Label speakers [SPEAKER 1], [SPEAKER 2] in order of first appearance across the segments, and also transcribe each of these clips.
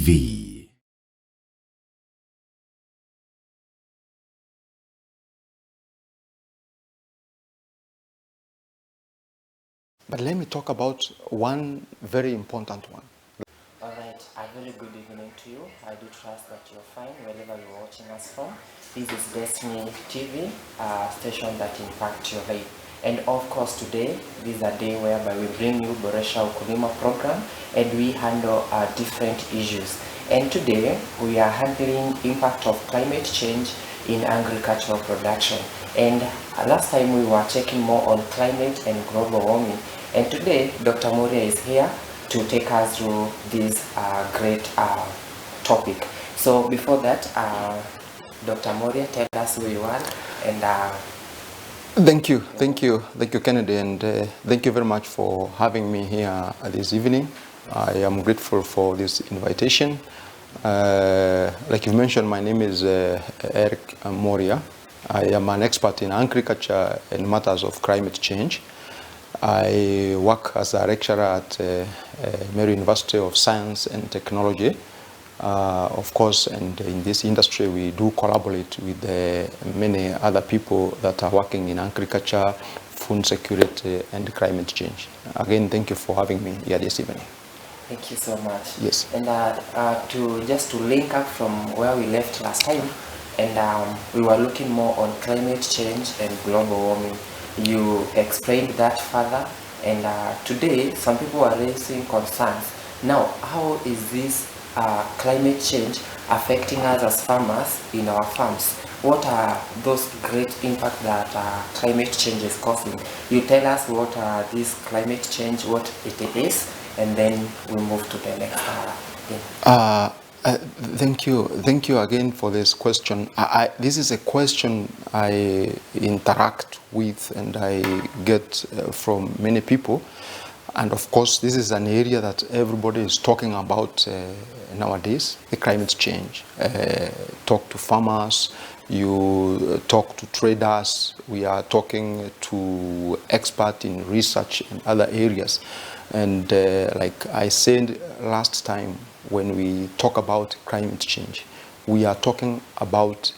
[SPEAKER 1] sn2.
[SPEAKER 2] But let me talk about one very important one.
[SPEAKER 3] Alright, a very good evening to you. I do trust that you're fine wherever you're watching us from. This is Destiny TV, a station that impacts your life. And of course today, this is a day whereby we bring you Boresha Ukulima program and we handle different issues. And today, we are handling impact of climate change in agricultural production. And last time we were checking more on climate and global warming. And today, Dr. Moria is here to take us through this great topic. So before that, Dr. Moria, tell us who you are and
[SPEAKER 2] Thank you, Kennedy, and thank you very much for having me here this evening. I am grateful for this invitation. Like you mentioned, my name is Eric Moria. I am an expert in agriculture and matters of climate change. I work as a lecturer at Mary University of Science and Technology. Of course, and in this industry, we do collaborate with many other people that are working in agriculture, food security, and climate change. Again, thank you for having me here this evening.
[SPEAKER 3] Thank you so much.
[SPEAKER 2] Yes.
[SPEAKER 3] And to link up from where we left last time, and we were looking more on climate change and global warming. You explained that further, and today some people are raising concerns. Now, how is this climate change affecting us as farmers in our farms? What are those great impacts that climate change is causing? You tell us what this climate change, what it is, and then we move to the next thing.
[SPEAKER 2] Thank you again for this question. This is a question I interact with and I get from many people, and of course this is an area that everybody is talking about nowadays, the climate change. Talk to farmers, you talk to traders, we are talking to experts in research in other areas, and like I said last time, when we talk about climate change, we are talking about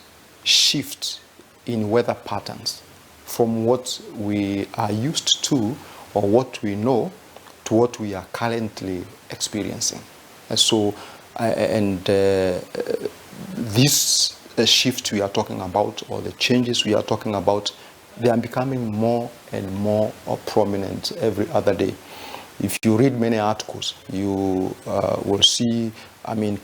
[SPEAKER 2] shifts in weather patterns from what we are used to or what we know to what we are currently experiencing. This shift we are talking about, or the changes we are talking about, they are becoming more and more prominent every other day. If you read many articles, you will see,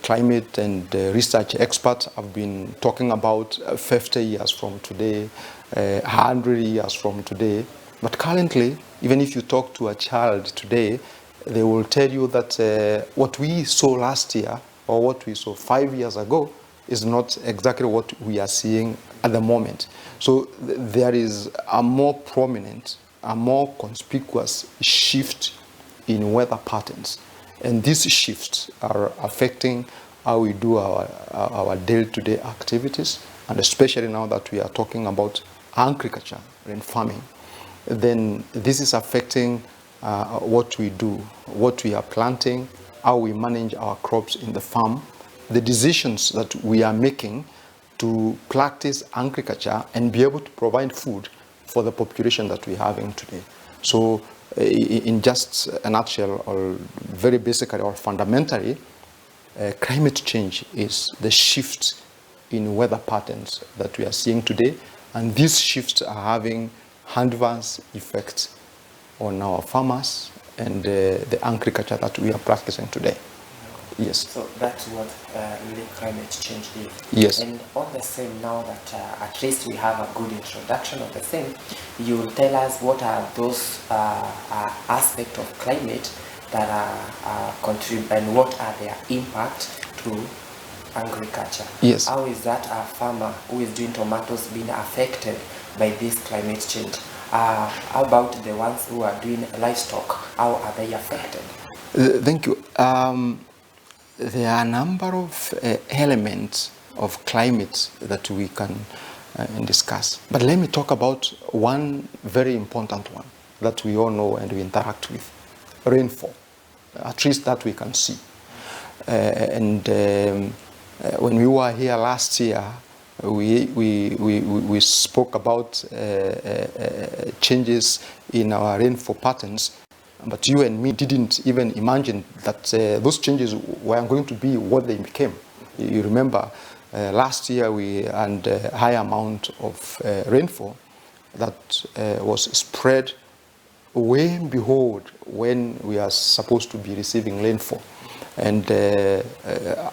[SPEAKER 2] climate and research experts have been talking about 50 years from today, 100 years from today. But currently, even if you talk to a child today, they will tell you that what we saw last year or what we saw 5 years ago is not exactly what we are seeing at the moment. So there is a more prominent, a more conspicuous shift in weather patterns, and these shifts are affecting how we do our day-to-day activities, and especially now that we are talking about agriculture and farming, then this is affecting what we do, what we are planting, how we manage our crops in the farm, the decisions that we are making to practice agriculture and be able to provide food for the population that we are having today. So in just a nutshell, or very basically or fundamentally, climate change is the shift in weather patterns that we are seeing today, and these shifts are having adverse effects on our farmers and the agriculture that we are practicing today. Yes.
[SPEAKER 3] So that's what really climate change is.
[SPEAKER 2] Yes.
[SPEAKER 3] And on the same, now that at least we have a good introduction of the same, you will tell us what are those aspects of climate that contribute and what are their impact to agriculture.
[SPEAKER 2] Yes.
[SPEAKER 3] How is that a farmer who is doing tomatoes being affected by this climate change? How about the ones who are doing livestock? How are they affected?
[SPEAKER 2] Thank you. There are a number of elements of climate that we can discuss. But let me talk about one very important one that we all know and we interact with: rainfall, at least that we can see. When we were here last year, we spoke about changes in our rainfall patterns, but you and me didn't even imagine that those changes were going to be what they became. You remember last year we had a high amount of rainfall that was spread way behold when we are supposed to be receiving rainfall. And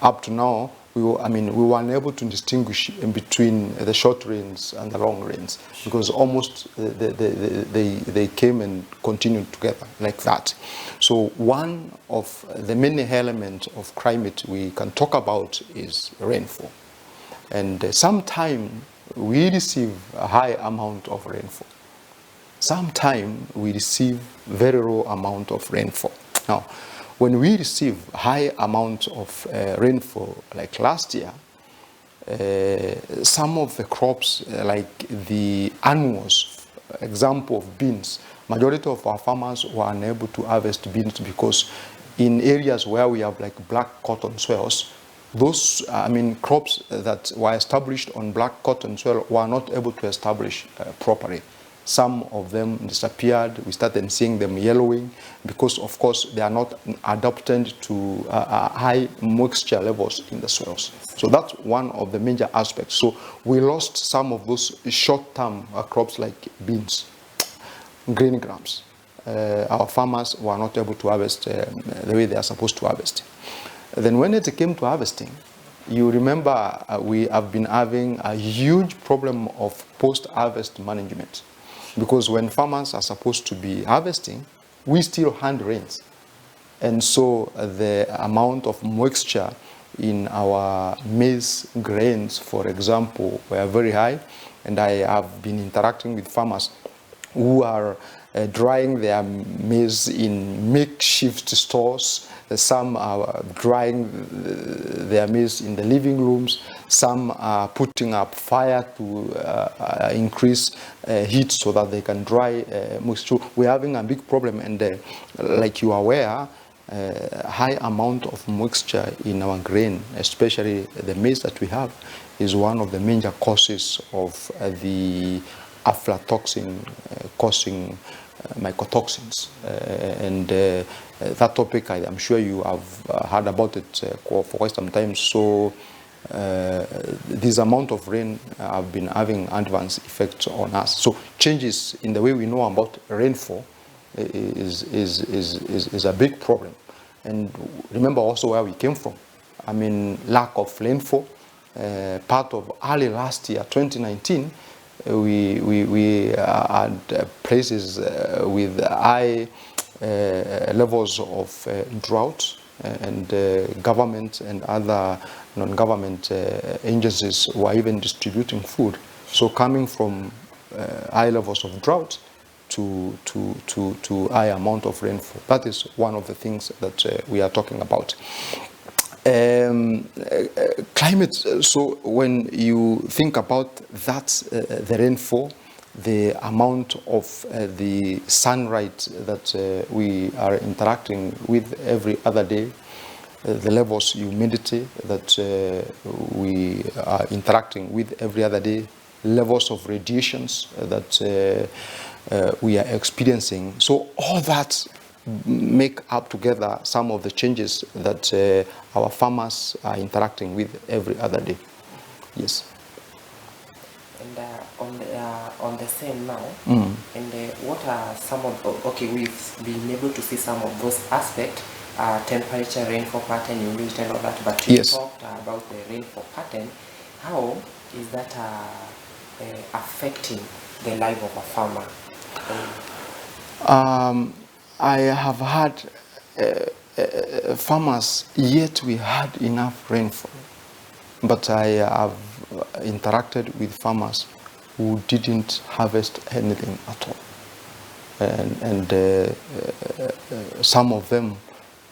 [SPEAKER 2] up to now, we were unable to distinguish in between the short rains and the long rains, because almost they came and continued together like that. So one of the many elements of climate we can talk about is rainfall. And sometimes we receive a high amount of rainfall. Sometimes we receive very low amount of rainfall. Now, when we receive high amount of rainfall, like last year, some of the crops, like the annuals, example of beans, majority of our farmers were unable to harvest beans because in areas where we have like black cotton soils, those crops that were established on black cotton soil were not able to establish properly. Some of them disappeared. We started seeing them yellowing because, of course, they are not adapted to high moisture levels in the soils. So that's one of the major aspects. So we lost some of those short-term crops like beans, green grams. Our farmers were not able to harvest the way they are supposed to harvest. Then when it came to harvesting, you remember we have been having a huge problem of post-harvest management. Because when farmers are supposed to be harvesting, we still hand rains. And so the amount of moisture in our maize grains, for example, were very high. And I have been interacting with farmers who are drying their maize in makeshift stores. Some are drying their maize in the living rooms. Some are putting up fire to increase heat so that they can dry moisture. We're having a big problem, and like you are aware, high amount of moisture in our grain, especially the maize that we have, is one of the major causes of the aflatoxin causing mycotoxins. That topic, I'm sure you have heard about it for quite some time. So this amount of rain have been having adverse effects on us. So changes in the way we know about rainfall is a big problem. And remember also where we came from. Lack of rainfall. Part of early last year, 2019, we had places with high levels of drought, and government and other non-government agencies were even distributing food. So coming from high levels of drought to high amount of rainfall. That is one of the things that we are talking about. Climate, so when you think about that, the rainfall, the amount of the sunlight that we are interacting with every other day, the levels of humidity that we are interacting with every other day, levels of radiations that we are experiencing. So all that make up together some of the changes that our farmers are interacting with every other day. Yes.
[SPEAKER 3] And on the same now, and what are some of, okay, we've been able to see some of those aspects, temperature, rainfall pattern, humidity and all that, but you talked about the rainfall pattern. How is that affecting the life of a farmer?
[SPEAKER 2] I have had farmers, yet we had enough rainfall, but I have interacted with farmers who didn't harvest anything at all, and some of them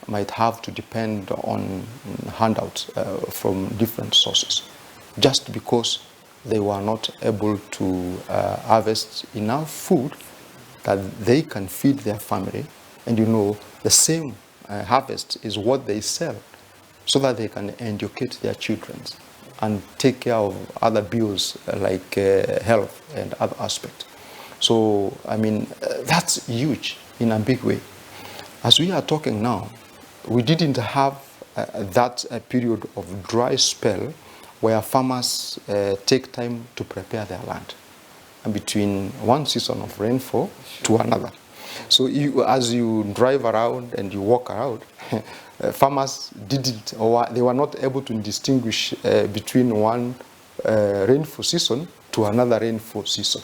[SPEAKER 2] might have to depend on handouts from different sources, just because they were not able to harvest enough food that they can feed their family. And the same harvest is what they sell so that they can educate their children and take care of other bills like health and other aspects. So, I mean, that's huge in a big way. As we are talking now, we didn't have that period of dry spell where farmers take time to prepare their land between one season of rainfall to another. So as you drive around and you walk around, farmers didn't, or they were not able to distinguish between one rainfall season to another rainfall season.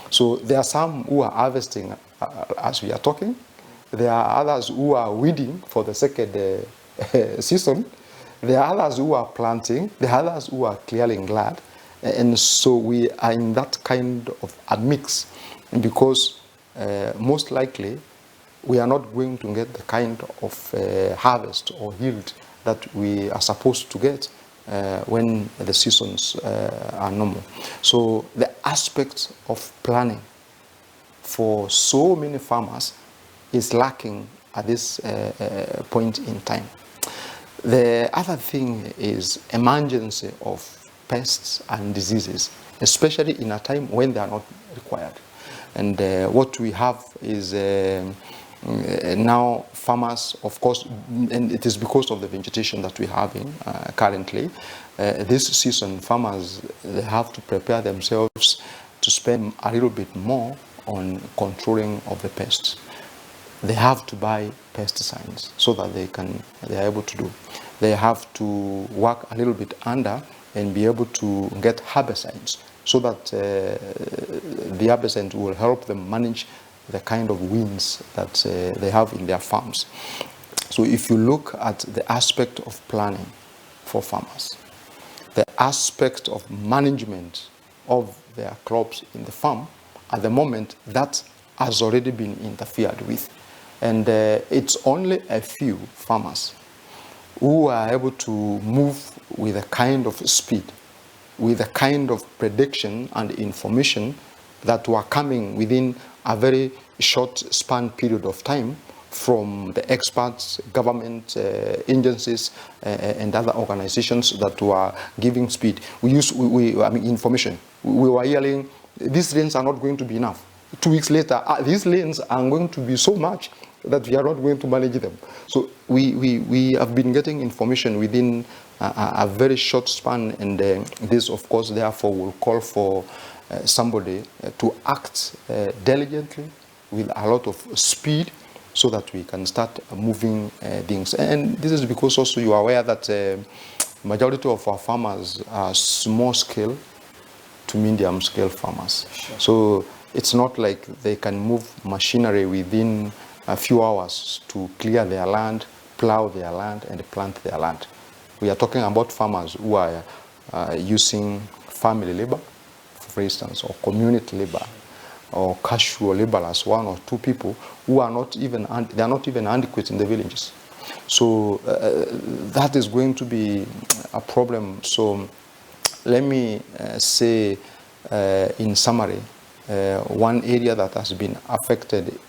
[SPEAKER 2] So there are some who are harvesting as we are talking. There are others who are weeding for the second season. There are others who are planting. There are others who are clearing land. And so we are in that kind of a mix, because most likely we are not going to get the kind of harvest or yield that we are supposed to get when the seasons are normal. So the aspect of planning for so many farmers is lacking at this point in time. The other thing is emergence of pests and diseases, especially in a time when they are not required. And what we have is now farmers, of course, and it is because of the vegetation that we have in currently. This season, farmers, they have to prepare themselves to spend a little bit more on controlling of the pests. They have to buy pesticides so that they are able to do. They have to work a little bit under and be able to get herbicides so that the herbicide will help them manage the kind of winds that they have in their farms. So if you look at the aspect of planning for farmers, the aspect of management of their crops in the farm, at the moment, that has already been interfered with. And it's only a few farmers who are able to move with a kind of speed, with a kind of prediction and information that were coming within a very short span period of time from the experts, government agencies, and other organizations that were giving speed. Information. We were hearing, these rains are not going to be enough. 2 weeks later, these rains are going to be so much that we are not going to manage them. So we have been getting information within a very short span, and this, of course, therefore will call for somebody to act diligently with a lot of speed so that we can start moving things. And this is because also you are aware that majority of our farmers are small scale to medium scale farmers. Sure. So it's not like they can move machinery within a few hours to clear their land, plow their land, and plant their land. We are talking about farmers who are using family labor, for instance, or community labor, or casual laborers, 1 or 2 people who are not even adequate in the villages. So that is going to be a problem. So let me say in summary, one area that has been affected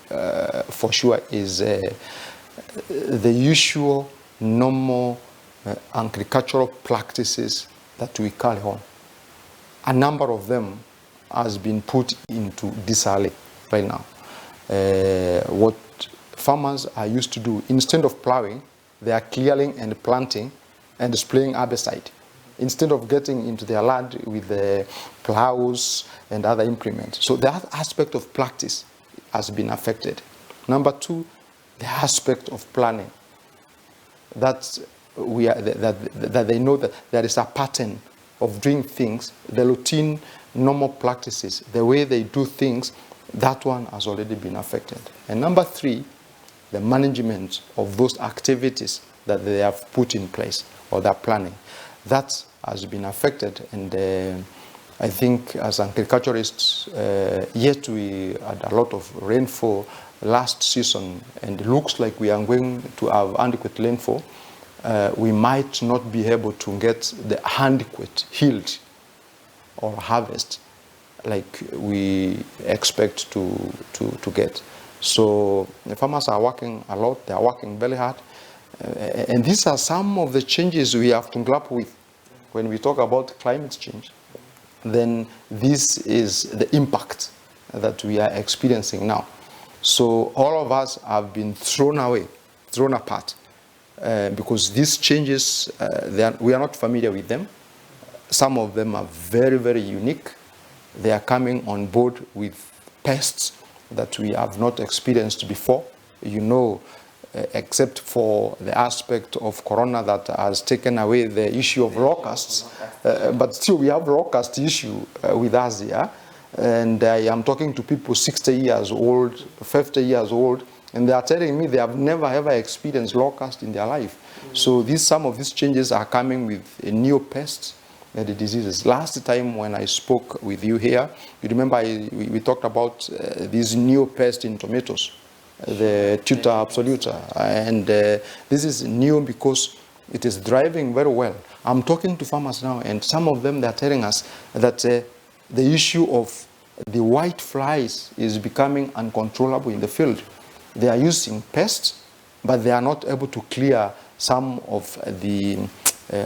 [SPEAKER 2] for sure is the usual normal agricultural practices that we carry on. A number of them has been put into disarray right now. What farmers are used to do, instead of plowing, they are clearing and planting and spraying herbicide, instead of getting into their land with the plows and other implements. So that aspect of practice has been affected. Number 2, the aspect of planning. That they know that there is a pattern of doing things, the routine, normal practices, the way they do things, that one has already been affected. And number 3, the management of those activities that they have put in place or they're planning. That has been affected, and I think as agriculturists, yet we had a lot of rainfall last season, and it looks like we are going to have adequate rainfall. We might not be able to get the adequate yield or harvest like we expect to get. So the farmers are working a lot, they are working very hard, And these are some of the changes we have to grapple with when we talk about climate change. Then this is the impact that we are experiencing now. So all of us have been thrown away, thrown apart, because these changes, we are not familiar with them. Some of them are very, very unique. They are coming on board with pests that we have not experienced before. You know, except for the aspect of corona that has taken away the issue of locusts, but still we have locust issue with us here. And I am talking to people 60 years old, 50 years old, and they are telling me they have never ever experienced locust in their life. So some of these changes are coming with new pests and the diseases. Last time when I spoke with you here, you remember we talked about these new pests in tomatoes, the tuta absoluta, and this is new because it is driving very well. I'm talking to farmers now, and some of them, they're telling us that the issue of the white flies is becoming uncontrollable in the field. They are using pests, but they are not able to clear some of the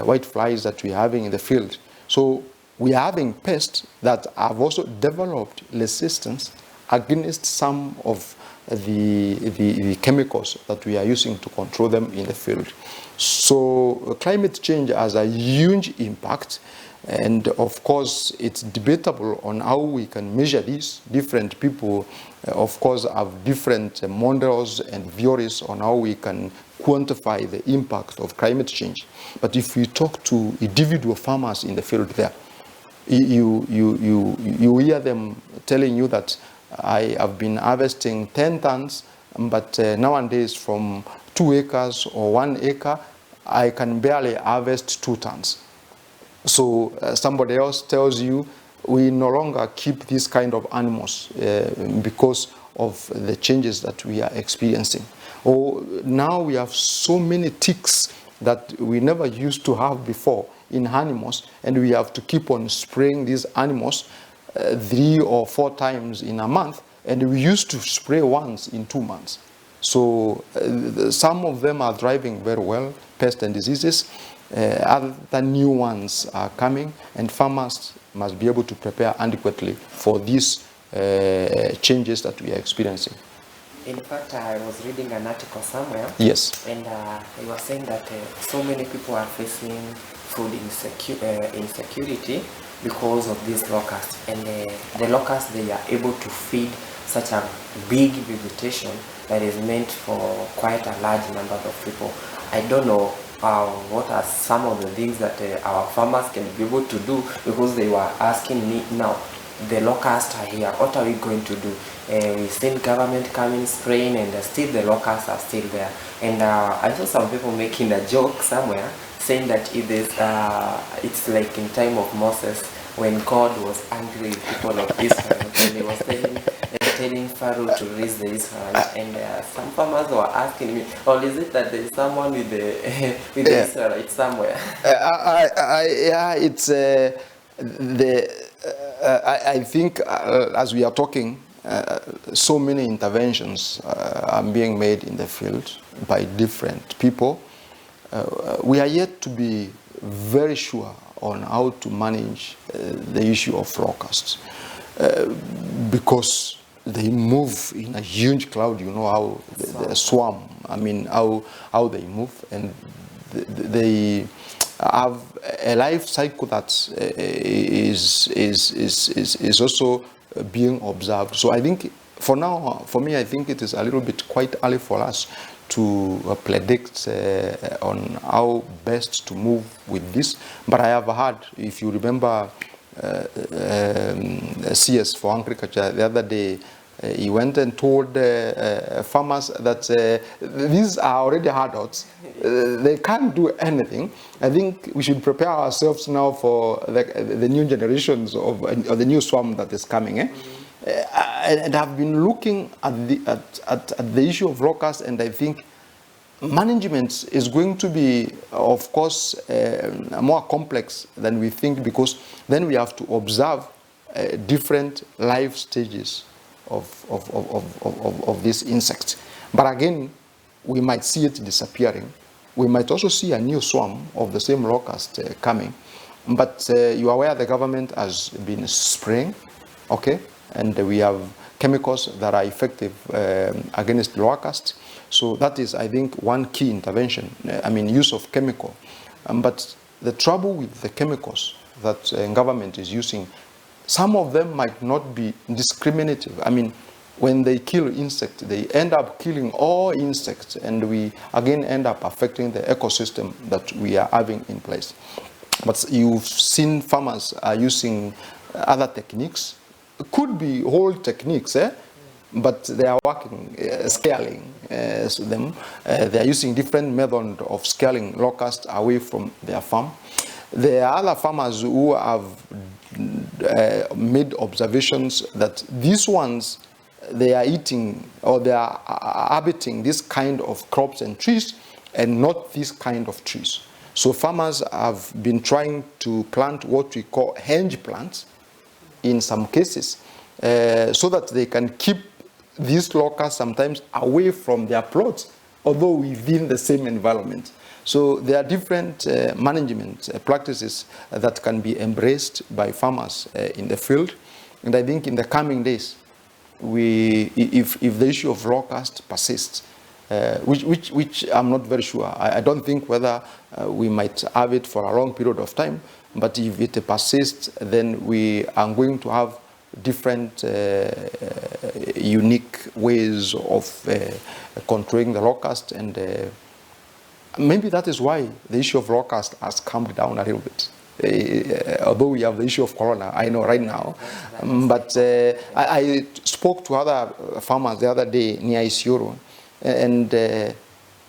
[SPEAKER 2] white flies that we're having in the field. So we are having pests that have also developed resistance against some of the chemicals that we are using to control them in the field. So climate change has a huge impact, and of course it's debatable on how we can measure this. Different people of course have different models and theories on how we can quantify the impact of climate change. But if we talk to individual farmers in the field there, you hear them telling you that I have been harvesting 10 tons, but nowadays from 2 acres or 1 acre, I can barely harvest 2 tons. So somebody else tells you, we no longer keep this kind of animals because of the changes that we are experiencing. Or now we have so many ticks that we never used to have before in animals, and we have to keep on spraying these animals 3 or 4 times in a month, and we used to spray once in 2 months. So some of them are driving very well, pests and diseases. Other new ones are coming, and farmers must be able to prepare adequately for these changes that we are experiencing.
[SPEAKER 3] In fact, I was reading an article somewhere.
[SPEAKER 2] Yes.
[SPEAKER 3] And they were saying that so many people are facing food insecurity because of these locusts. And the locusts, they are able to feed such a big vegetation that is meant for quite a large number of people. I don't know what are some of the things that our farmers can be able to do, because they were asking me now, the locusts are here, what are we going to do? We've seen government coming, spraying, and still the locusts are still there. And I saw some people making a joke somewhere, saying that it's like in time of Moses, when God was angry with people of Israel, and he was telling Pharaoh to raise the Israelites. And some farmers were asking me, or is it that there is someone with the Israelites somewhere?
[SPEAKER 2] I think as we are talking, so many interventions are being made in the field by different people. We are yet to be very sure on how to manage the issue of locusts, because they move in a huge cloud. You know how the swarm, I mean how they move, and they have a life cycle that is also being observed. So I think for now, for me, I think it is a little bit quite early for us to predict on how best to move with this. But I have heard, if you remember, CS for Agriculture the other day, he went and told farmers that these are already adults. They can't do anything. I think we should prepare ourselves now for the new generations of the new swarm that is coming. And I've been looking at the issue of locusts, and I think management is going to be, of course, more complex than we think, because then we have to observe different life stages of these insects. But again, we might see it disappearing, we might also see a new swarm of the same locust coming. But you are aware the government has been spraying, okay? And we have chemicals that are effective against locusts. So that is, I think, one key intervention, use of chemical. But the trouble with the chemicals that government is using, some of them might not be discriminative. When they kill insects, they end up killing all insects, and we again end up affecting the ecosystem that we are having in place. But you've seen farmers are using other techniques. It could be old techniques, but they are working, scaling them. They are using different methods of scaling locusts away from their farm. There are other farmers who have made observations that these ones, they are eating or they are habiting this kind of crops and trees and not this kind of trees. So farmers have been trying to plant what we call henge plants in some cases so that they can keep these locusts sometimes away from their plots, although within the same environment. So there are different management practices that can be embraced by farmers in the field. And I think in the coming days, if the issue of locust persists, which I'm not very sure, I don't think whether we might have it for a long period of time, but if it persists, then we are going to have different unique ways of controlling the locust, and maybe that is why the issue of locust has calmed down a little bit. Although we have the issue of corona, I know right now. But I spoke to other farmers the other day near Isiolo, and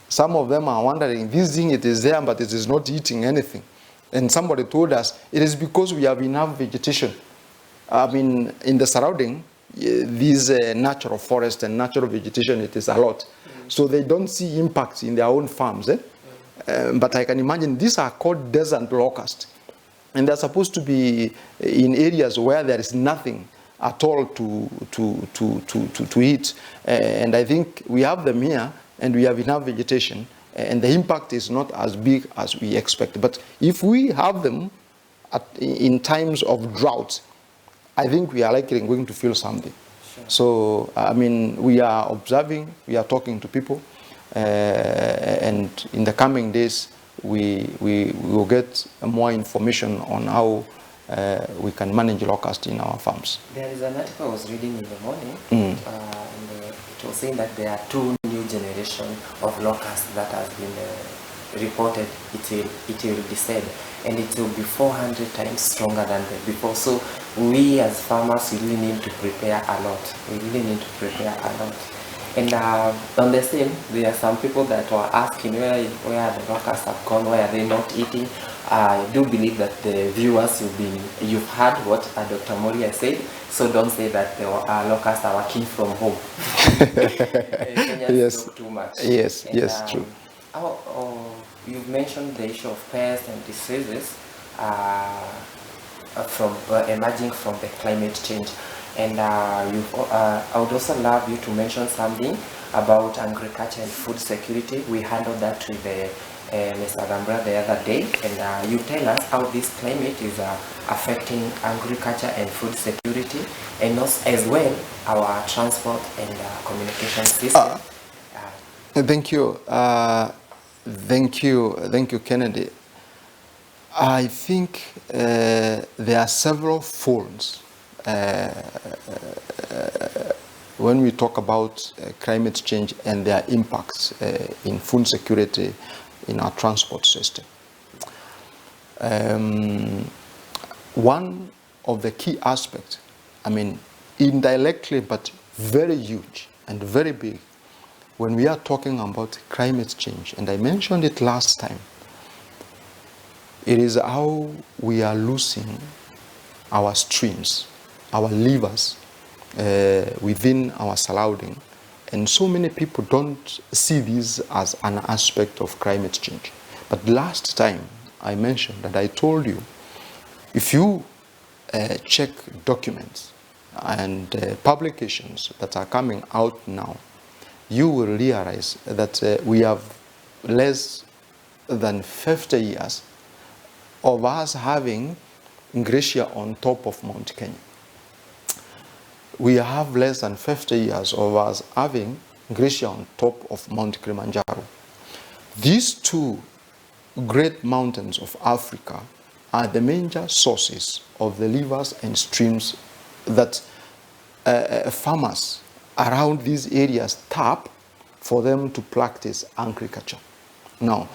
[SPEAKER 2] some of them are wondering, this thing, it is there, but it is not eating anything. And somebody told us, it is because we have enough vegetation. In the surrounding, these natural forest and natural vegetation, it is a lot. So they don't see impact in their own farms. But I can imagine these are called desert locusts. And they're supposed to be in areas where there is nothing at all to eat. And I think we have them here, and we have enough vegetation, and the impact is not as big as we expect. But if we have them in times of drought, I think we are likely going to feel something. Sure. So, we are observing, we are talking to people, and in the coming days, we will get more information on how we can manage locusts in our farms.
[SPEAKER 3] There is an article I was reading in the morning, and it was saying that there are 2 new generations of locusts that has been reported. It will be said, and it will be 400 times stronger than before. So we as farmers, we really need to prepare a lot. We really need to prepare a lot. And on the same, there are some people that were asking where the locusts have gone, why are they not eating. I do believe that the viewers, you've heard what Dr. Moria said, so don't say that the locusts are working from home.
[SPEAKER 2] Yes.
[SPEAKER 3] Talk too much.
[SPEAKER 2] Yes,
[SPEAKER 3] and,
[SPEAKER 2] yes, true.
[SPEAKER 3] You've mentioned the issue of pests and diseases emerging from the climate change. And I would also love you to mention something about agriculture and food security. We handled that with Mr. Dambra the other day, and you tell us how this climate is affecting agriculture and food security, and also as well our transport and communication system.
[SPEAKER 2] Thank you. Thank you, Kennedy. I think there are several folds when we talk about climate change and their impacts in food security in our transport system. One of the key aspects, indirectly but very huge and very big, when we are talking about climate change, and I mentioned it last time, it is how we are losing our streams, our rivers within our surrounding. And so many people don't see this as an aspect of climate change. But last time I mentioned that I told you, if you check documents and publications that are coming out now, you will realize that we have less than 50 years of us having glacier on top of Mount Kenya. We have less than 50 years of us having glacier on top of Mount Kilimanjaro. These two great mountains of Africa are the major sources of the rivers and streams that farmers around these areas tap for them to practice agriculture. Now,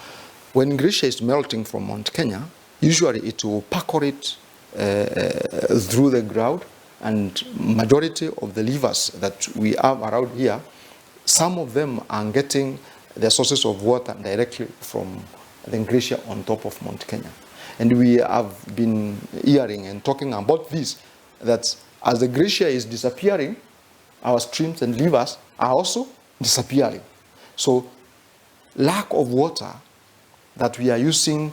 [SPEAKER 2] when glacier is melting from Mount Kenya, usually it will percolate through the ground, and majority of the rivers that we have around here, some of them are getting their sources of water directly from the glacier on top of Mount Kenya. And we have been hearing and talking about this, that as the glacier is disappearing, our streams and rivers are also disappearing. So lack of water that we are using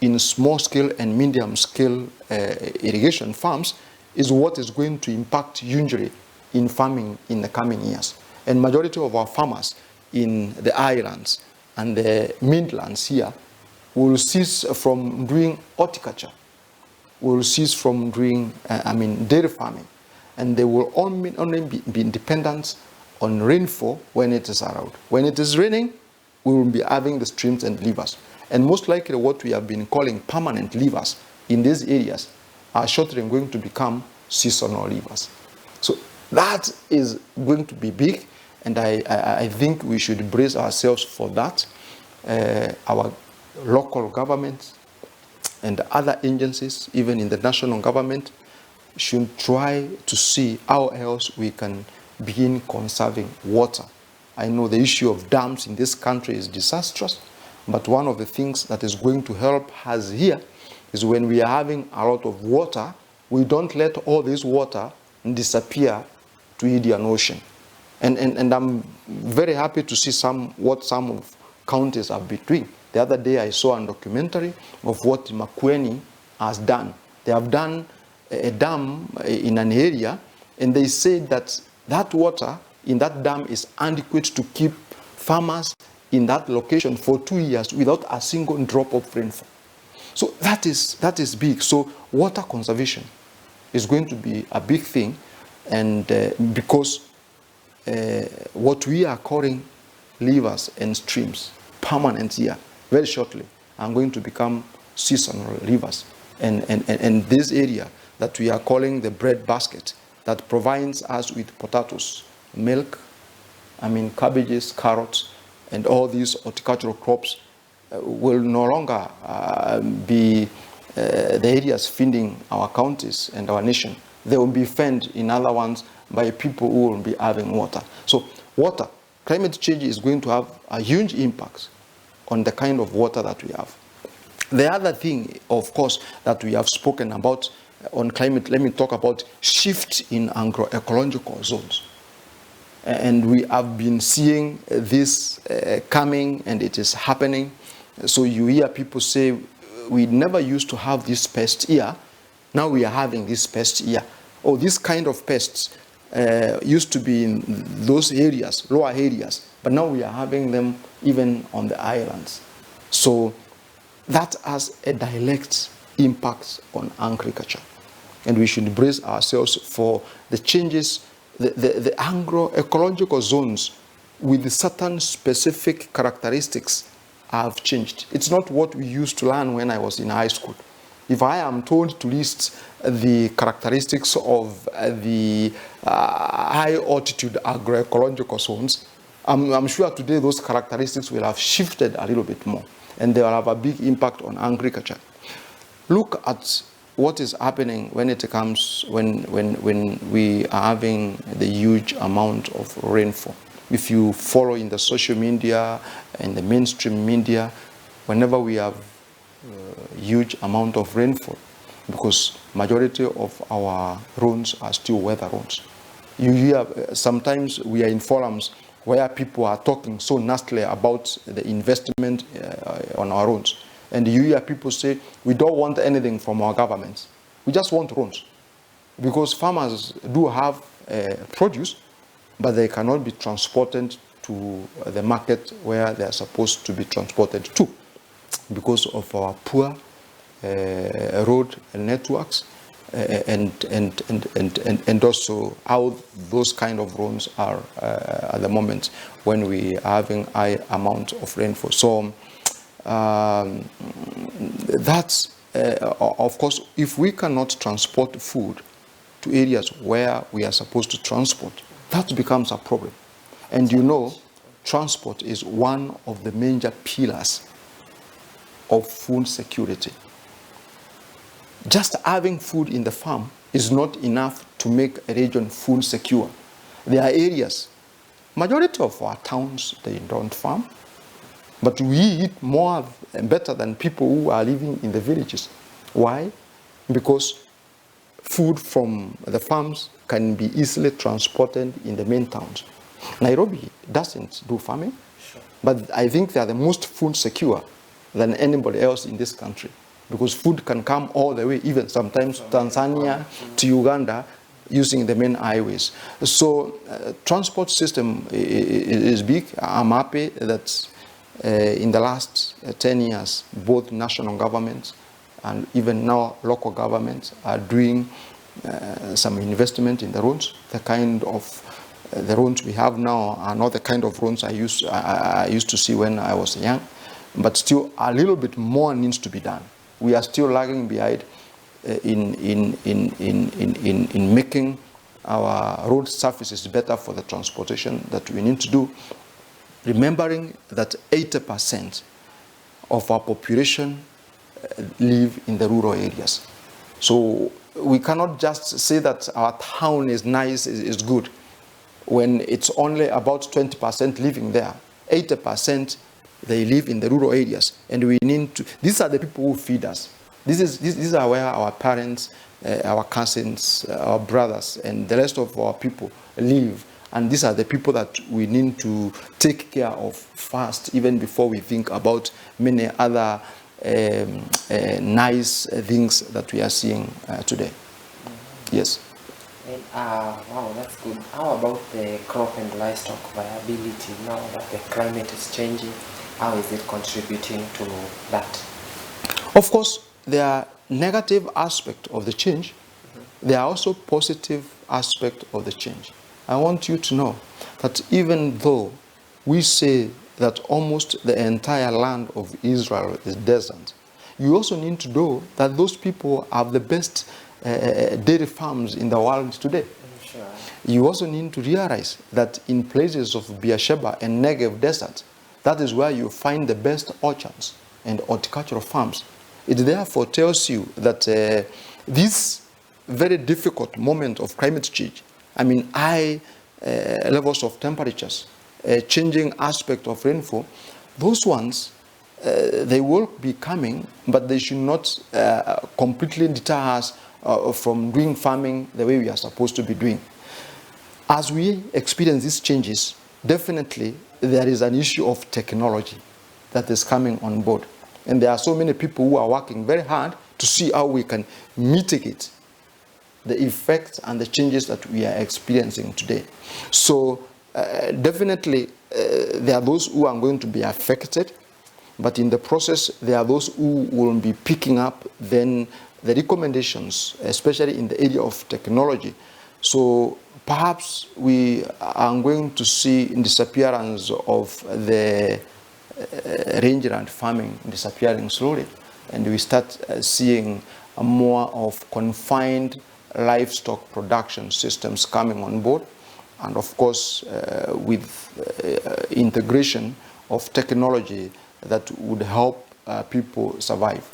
[SPEAKER 2] in small scale and medium scale irrigation farms is what is going to impact hugely in farming in the coming years. And majority of our farmers in the islands and the mainlands here will cease from doing horticulture, will cease from doing dairy farming, and they will only be dependent on rainfall when it is around. When it is raining, we will be having the streams and rivers. And most likely what we have been calling permanent rivers in these areas are shortly going to become seasonal rivers. So that is going to be big, and I think we should brace ourselves for that. Our local governments and other agencies, even in the national government, should try to see how else we can begin conserving water. I know the issue of dams in this country is disastrous, but one of the things that is going to help us here is when we are having a lot of water, we don't let all this water disappear to Indian Ocean. And I'm very happy to see what some of counties have been doing. The other day I saw a documentary of what Makueni has done. They have done a dam in an area, and they said that that water in that dam is adequate to keep farmers in that location for 2 years without a single drop of rainfall. So that is big. So water conservation is going to be a big thing, and because what we are calling rivers and streams permanent here very shortly are going to become seasonal rivers, and this area that we are calling the bread basket that provides us with potatoes, milk, cabbages, carrots, and all these horticultural crops will no longer be the areas feeding our counties and our nation. They will be fed in other ones by people who will be having water. So water, climate change is going to have a huge impact on the kind of water that we have. The other thing, of course, that we have spoken about on climate, let me talk about shift in agroecological zones. And we have been seeing this coming, and it is happening. So you hear people say, we never used to have this pest here, now we are having this pest here. Or this kind of pests used to be in those areas, lower areas, but now we are having them even on the islands. So that has a direct impact on agriculture. And we should brace ourselves for the changes. The agroecological zones with certain specific characteristics have changed. It's not what we used to learn when I was in high school. If I am told to list the characteristics of the high altitude agroecological zones, I'm sure today those characteristics will have shifted a little bit more, and they will have a big impact on agriculture. Look at what is happening when it comes when we are having the huge amount of rainfall. If you follow in the social media and the mainstream media, whenever we have huge amount of rainfall, because majority of our roads are still weather roads. You hear sometimes we are in forums where people are talking so nastily about the investment on our roads. And you hear people say, we don't want anything from our governments. We just want roads. Because farmers do have produce, but they cannot be transported to the market where they are supposed to be transported to. because of our poor road networks, and also how those kind of roads are at the moment when we are having high amount of rainfall. So that's of course, if we cannot transport food to areas where we are supposed to transport, that becomes a problem. And you know, transport is one of the major pillars of food security. Just having food in the farm is not enough to make a region food secure. There are areas, majority of our towns, they don't farm, but we eat more and better than people who are living in the villages. Why? Because food from the farms can be easily transported in the main towns. Nairobi doesn't do farming, but I think they are the most food secure than anybody else in this country, because food can come all the way, even sometimes Tanzania to Uganda, using the main highways. So transport system is big. I'm happy that in the last 10 years, both national governments and even now local governments are doing some investment in the roads. The kind of the roads we have now are not the kind of roads I used to see when I was young, but still a little bit more needs to be done. We are still lagging behind in making our road surfaces better for the transportation that we need to do, remembering that 80% of our population live in the rural areas. So we cannot just say that our town is nice, is good, when it's only about 20% living there. 80% they live in the rural areas, and we need to, these are the people who feed us. These are where our parents, our cousins, our brothers, and the rest of our people live. And these are the people that we need to take care of first, even before we think about many other nice things that we are seeing today. Yes.
[SPEAKER 3] And, wow, that's good. How about the crop and livestock viability now that the climate is changing? How is it contributing to that?
[SPEAKER 2] Of course, there are negative aspects of the change. There are also positive aspects of the change. I want you to know that even though we say that almost the entire land of Israel is desert, you also need to know that those people have the best dairy farms in the world today.
[SPEAKER 3] Sure.
[SPEAKER 2] You also need to realize that in places of Beersheba and Negev desert, that is where you find the best orchards and horticultural farms. It therefore tells you that this very difficult moment of climate change, I mean high levels of temperatures, changing aspect of rainfall, those ones, they will be coming, but they should not completely deter us from doing farming the way we are supposed to be doing. As we experience these changes, definitely there is an issue of technology that is coming on board. And there are so many people who are working very hard to see how we can mitigate the effects and the changes that we are experiencing today. So definitely there are those who are going to be affected, but in the process there are those who will be picking up then the recommendations, especially in the area of technology. So perhaps we are going to see disappearance of the rangeland farming disappearing slowly, and we start seeing more of confined livestock production systems coming on board, and of course with integration of technology that would help people survive.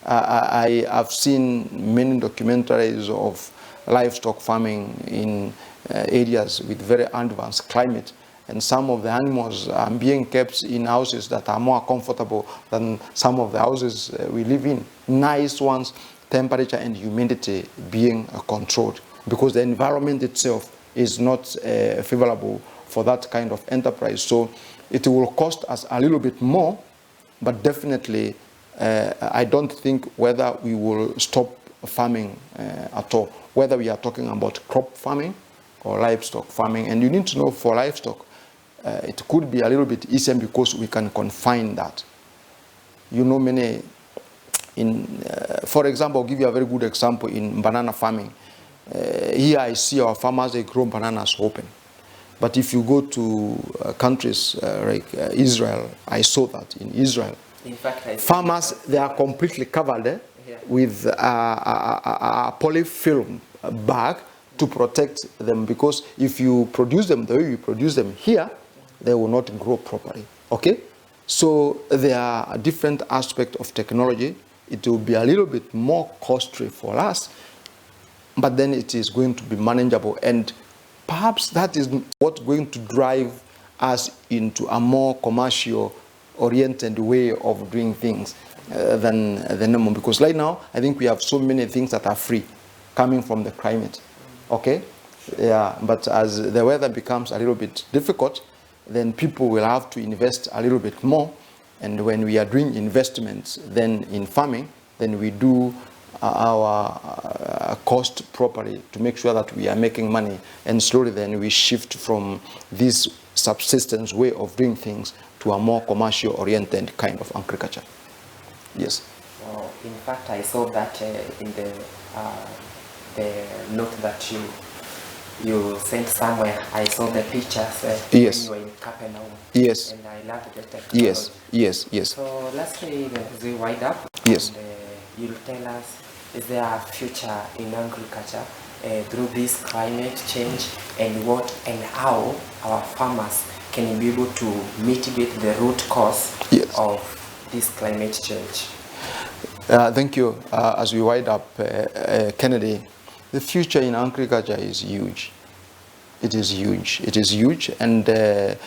[SPEAKER 2] I have seen many documentaries of livestock farming in areas with very advanced climate, and some of the animals are being kept in houses that are more comfortable than some of the houses we live in. Nice ones, temperature and humidity being controlled, because the environment itself is not favorable for that kind of enterprise. So it will cost us a little bit more, but definitely I don't think whether we will stop farming at all, whether we are talking about crop farming or livestock farming. And you need to know, for livestock, it could be a little bit easier because we can confine that. you know, many for example, I'll give you a very good example in banana farming. Here I see our farmers, they grow bananas open. But if you go to countries like Israel, I saw that in Israel.
[SPEAKER 3] In fact,
[SPEAKER 2] farmers, they are completely covered with a polyfilm bag to protect them, because if you produce them the way you produce them here, they will not grow properly. Okay? So there are different aspects of technology. It will be a little bit more costly for us, but then it is going to be manageable, and perhaps that is what's going to drive us into a more commercial oriented way of doing things than the normal. Because right now, I think we have so many things that are free coming from the climate. Okay? Yeah, but as the weather becomes a little bit difficult, then people will have to invest a little bit more. And when we are doing investments then in farming, then we do our cost properly to make sure that we are making money, and slowly then we shift from this subsistence way of doing things to a more commercial oriented kind of agriculture. Yes.
[SPEAKER 3] Well, in fact, I saw that in the note that you sent somewhere. I saw the pictures
[SPEAKER 2] yes.
[SPEAKER 3] when you were in Capernaum.
[SPEAKER 2] Yes.
[SPEAKER 3] And I loved the technology.
[SPEAKER 2] Yes, yes, yes.
[SPEAKER 3] So lastly, as we wind up,
[SPEAKER 2] yes.
[SPEAKER 3] And, you'll tell us, is there a future in agriculture through this climate change, and what and how our farmers can be able to mitigate the root cause
[SPEAKER 2] yes.
[SPEAKER 3] of this climate change?
[SPEAKER 2] Thank you. As we wind up, Kennedy, the future in agriculture is huge. It is huge. It is huge, and there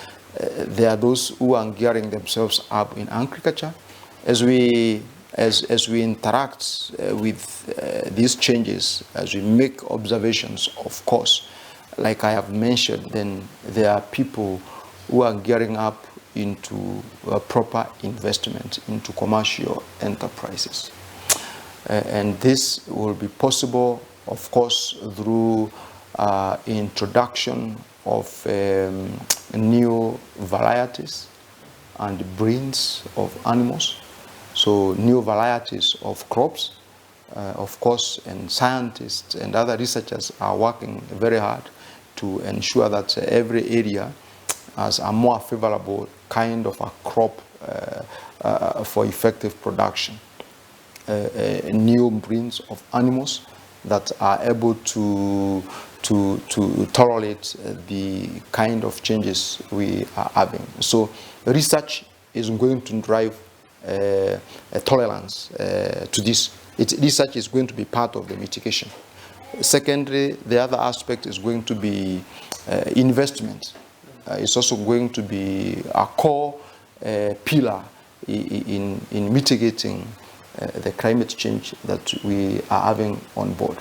[SPEAKER 2] are those who are gearing themselves up in agriculture. As we interact with these changes, as we make observations, of course, like I have mentioned, then there are people who are gearing up into proper investment into commercial enterprises. And this will be possible, of course, through introduction of new varieties and breeds of animals. So new varieties of crops, of course, and scientists and other researchers are working very hard to ensure that every area has a more favorable kind of a crop for effective production. New breeds of animals that are able to tolerate the kind of changes we are having. So research is going to drive a tolerance to this. Research is going to be part of the mitigation. Secondly, the other aspect is going to be investment. It's also going to be a core pillar in mitigating the climate change that we are having on board.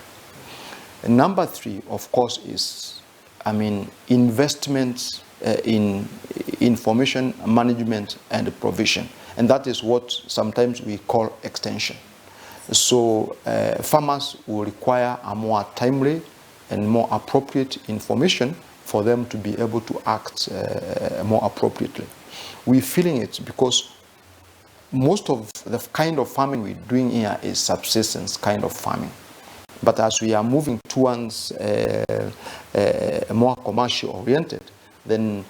[SPEAKER 2] And number three, of course, is, investment in information management and provision. And that is what sometimes we call extension. So farmers will require a more timely and more appropriate information for them to be able to act more appropriately. We're feeling it because most of the kind of farming we're doing here is subsistence kind of farming. But as we are moving towards more commercial oriented, then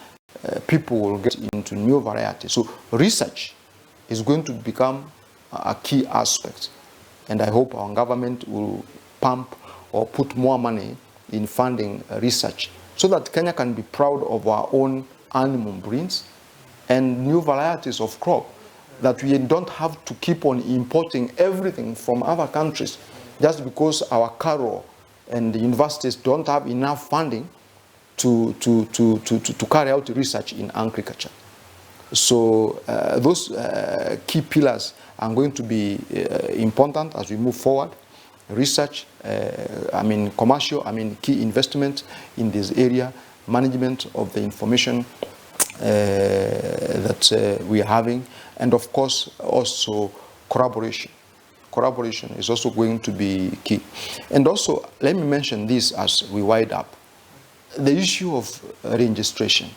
[SPEAKER 2] people will get into new varieties. So research is going to become a key aspect. And I hope our government will pump or put more money in funding research so that Kenya can be proud of our own animal breeds and new varieties of crop, that we don't have to keep on importing everything from other countries just because our Karo and the universities don't have enough funding to carry out research in agriculture. So those key pillars are going to be important as we move forward. Research, commercial, key investment in this area, management of the information that we are having, and of course also collaboration. Collaboration is also going to be key. And also, let me mention this as we wind up. The issue of registration.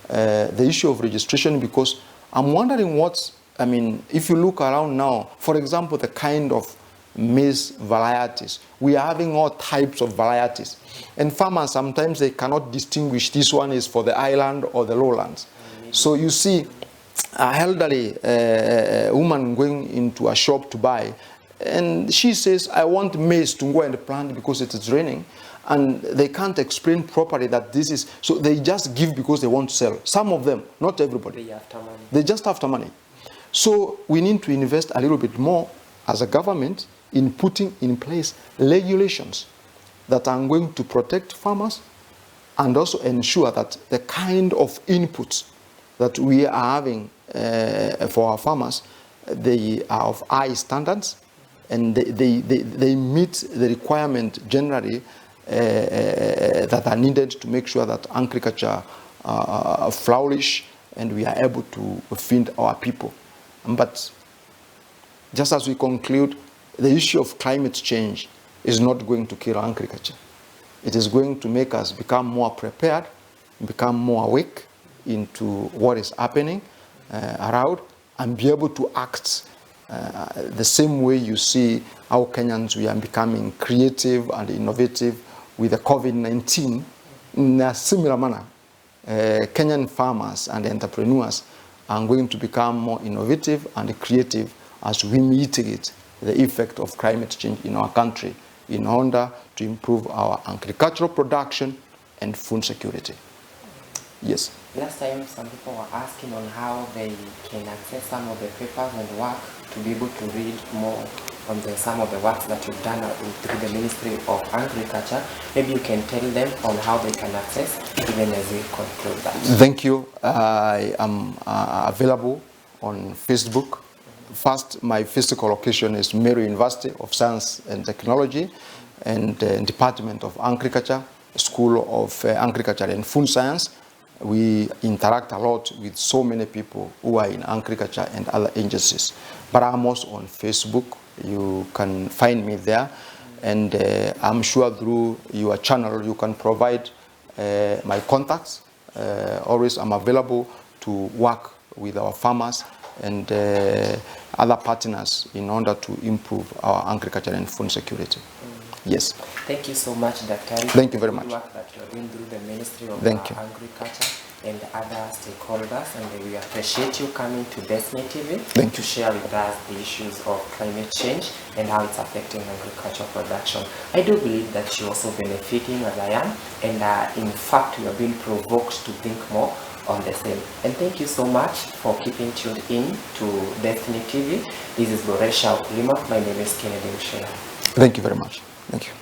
[SPEAKER 2] The issue of registration, because I'm wondering what I mean, if you look around now, for example, the kind of maize varieties, we are having all types of varieties. And farmers, sometimes they cannot distinguish this one is for the island or the lowlands. So you see, a elderly woman going into a shop to buy, and she says, I want maize to go and plant because it is raining. And they can't explain properly that this is, so they just give because they want to sell. Some of them, not everybody. They just after money. So we need to invest a little bit more as a government in putting in place regulations that are going to protect farmers and also ensure that the kind of inputs that we are having for our farmers, they are of high standards, and they meet the requirement generally that are needed to make sure that agriculture flourish and we are able to feed our people. But just as we conclude, the issue of climate change is not going to kill agriculture. It is going to make us become more prepared, become more awake into what is happening around, and be able to act the same way you see how Kenyans, we are becoming creative and innovative with the COVID-19. In a similar manner, Kenyan farmers and entrepreneurs are going to become more innovative and creative as we mitigate the effect of climate change in our country in order to improve our agricultural production and food security. Yes.
[SPEAKER 3] Last time, some people were asking on how they can access some of the papers and work to be able to read more on some of the works that you've done through the Ministry of Agriculture. Maybe you can tell them on how they can access, even as we conclude that.
[SPEAKER 2] Thank you. I am available on Facebook. First, my physical location is Meru University of Science and Technology and Department of Agriculture, School of Agriculture and Food Science. We interact a lot with so many people who are in agriculture and other agencies. But I'm also on Facebook. You can find me there. And I'm sure through your channel you can provide my contacts. Always I'm available to work with our farmers and other partners in order to improve our agriculture and food security. Yes.
[SPEAKER 3] Thank you so much, Dr.
[SPEAKER 2] Thank you very much.
[SPEAKER 3] Work that you're doing through the Ministry of Agriculture and other stakeholders, and we appreciate you coming to Destiny TV to share with us the issues of climate change and how it's affecting agricultural production. I do believe that you're also benefiting as I am, and in fact you are being provoked to think more on the same. And thank you so much for keeping tuned in to Destiny TV. This is Boresha Ukulima. My name is Kennedy Mshela.
[SPEAKER 2] Thank you very much. Thank you.